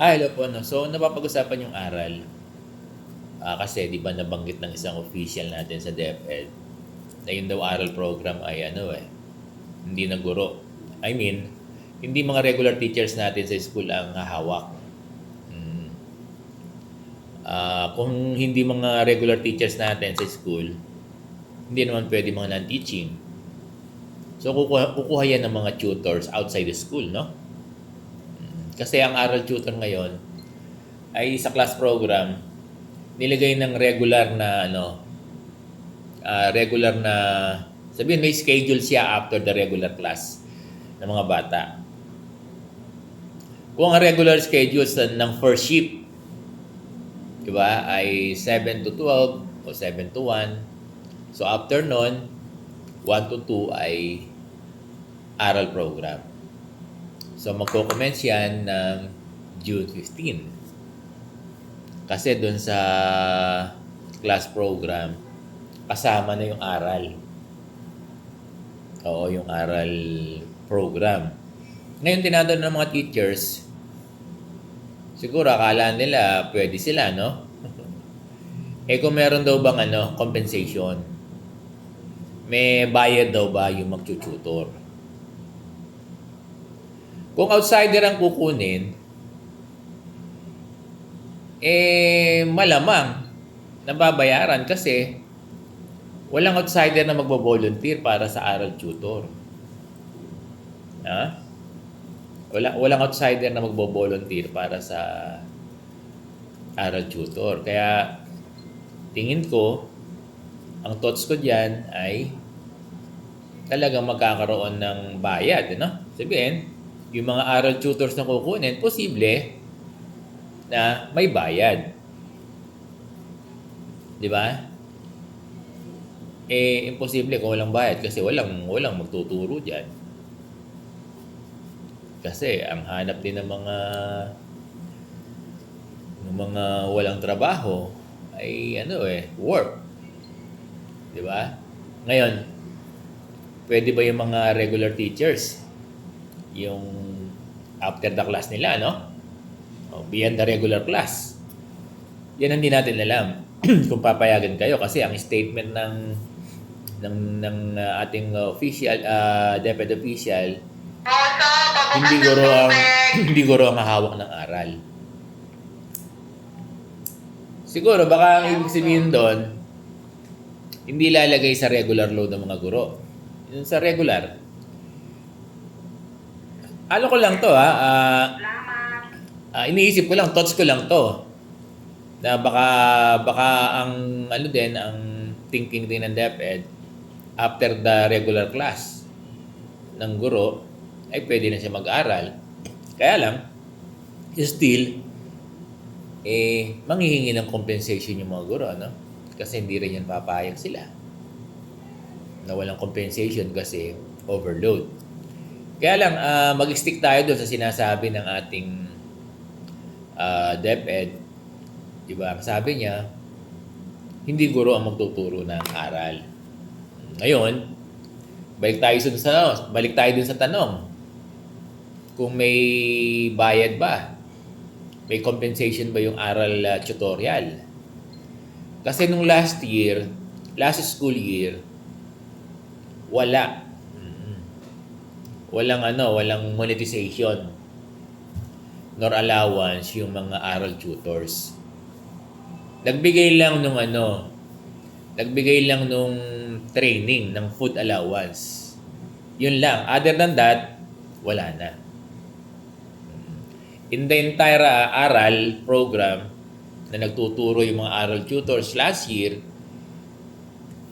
Hello po, no. So, napapag-usapan yung aral. Kasi 'di ba nabanggit ng isang official natin sa DepEd na yun daw aral program ay ano hindi na guro. I mean, hindi mga regular teachers natin sa school ang hahawak. Mm. Kung hindi mga regular teachers natin sa school, hindi naman pwede mga non-teaching. So, kukuha yan ng mga tutors outside the school, no? Kasi ang aral tutor ngayon ay sa class program, nilagay ng regular na sabihin may schedule siya after the regular class ng mga bata. Kung ang regular schedule ng first shift, di ba, ay 7 to 12 o 7 to 1. So after nun, 1 to 2 ay aral program. So magko-commence yan ng June 15. Kasi doon sa class program, kasama na yung aral. Oo, yung aral program. Ngayon, tinatanong ng mga teachers, siguro akala nila pwede sila, no? Kung meron daw bang compensation, may bayad daw ba yung magtututor? Kung outsider ang kukunin, malamang nababayaran kasi walang outsider na magbo-volunteer para sa aral tutor. Ha? Walang outsider na magbo-volunteer para sa aral tutor. Kaya tingin ko, ang thoughts ko diyan ay talagang magkakaroon ng bayad, no? Sabihin, yung mga aral tutors na kukunin, posible na may bayad. Di ba? Imposible kung walang bayad kasi walang magtuturo diyan. Kasi ang hanap din ng mga walang trabaho ay work. Di ba? Ngayon, pwede ba yung mga regular teachers yung after the class nila, no? Beyond the regular class. Yan hindi natin alam kung papayagan kayo kasi ang statement ng ating official DepEd official hindi guro ang hawak ng aral. Siguro baka ang ibig sabihin doon hindi lalagay sa regular load ng mga guro. Yung sa regular. Ano ko lang to iniisip ko lang, thoughts ko lang to. Na baka ang ang thinking din ng DepEd after the regular class ng guro ay pwede na siya mag-aral. Kaya lang, still, manghihingi ng compensation yung mga guro, no? Kasi hindi rin yan papayag sila na walang compensation kasi overload. Kaya lang, mag-stick tayo doon sa sinasabi ng ating DepEd. Diba? Sabi niya, hindi guro ang magtuturo ng aral. Ngayon, balik tayo dun sa tanong. Kung may bayad ba? May compensation ba yung aral tutorial? Kasi nung last school year, wala. Walang monetization nor allowance yung mga aral tutors. Nagbigay lang nung training ng food allowance. Yun lang. Other than that, wala na. In the entire aral program na nagtuturo yung mga aral tutors last year,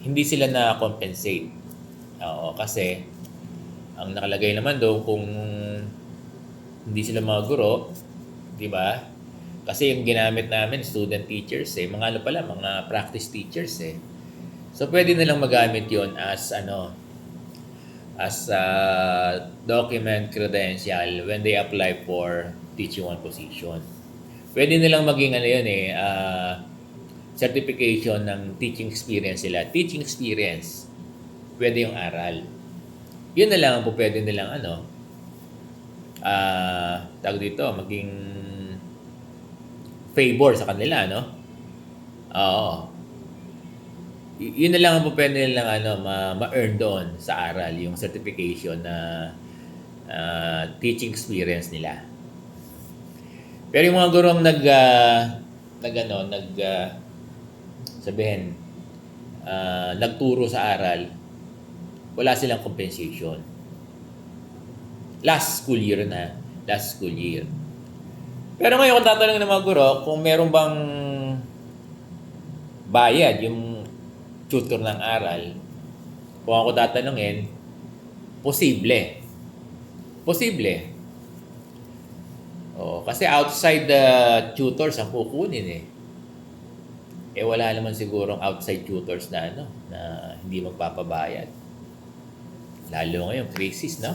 hindi sila na-compensate. Kasi ang nakalagay naman doon kung hindi sila mga guro, di ba? Kasi yung ginamit namin, student teachers mga mga practice teachers So pwede nilang magamit 'yon as document credential when they apply for teaching one position. Pwede nilang maging certification ng teaching experience sila. Teaching experience. Pwede yung aral. Yun na lang po pwede nilang tawag dito, maging favor sa kanila, no? Oo. Yun na lang ang pwede nilang ma-earn doon sa aral, yung certification na teaching experience nila. Pero yung mga gurong sabihin, nagturo sa aral, wala silang compensation. Last school year na. Last school year. Pero ngayon, kung tatanungin ng mga guro, kung meron bang bayad yung tutor ng aral, kung ako tatanungin, posible. Posible. Kasi outside the tutors ang kukunin eh. Wala naman sigurong outside tutors na na hindi magpapabayad. Lalo ngayon, crisis, no?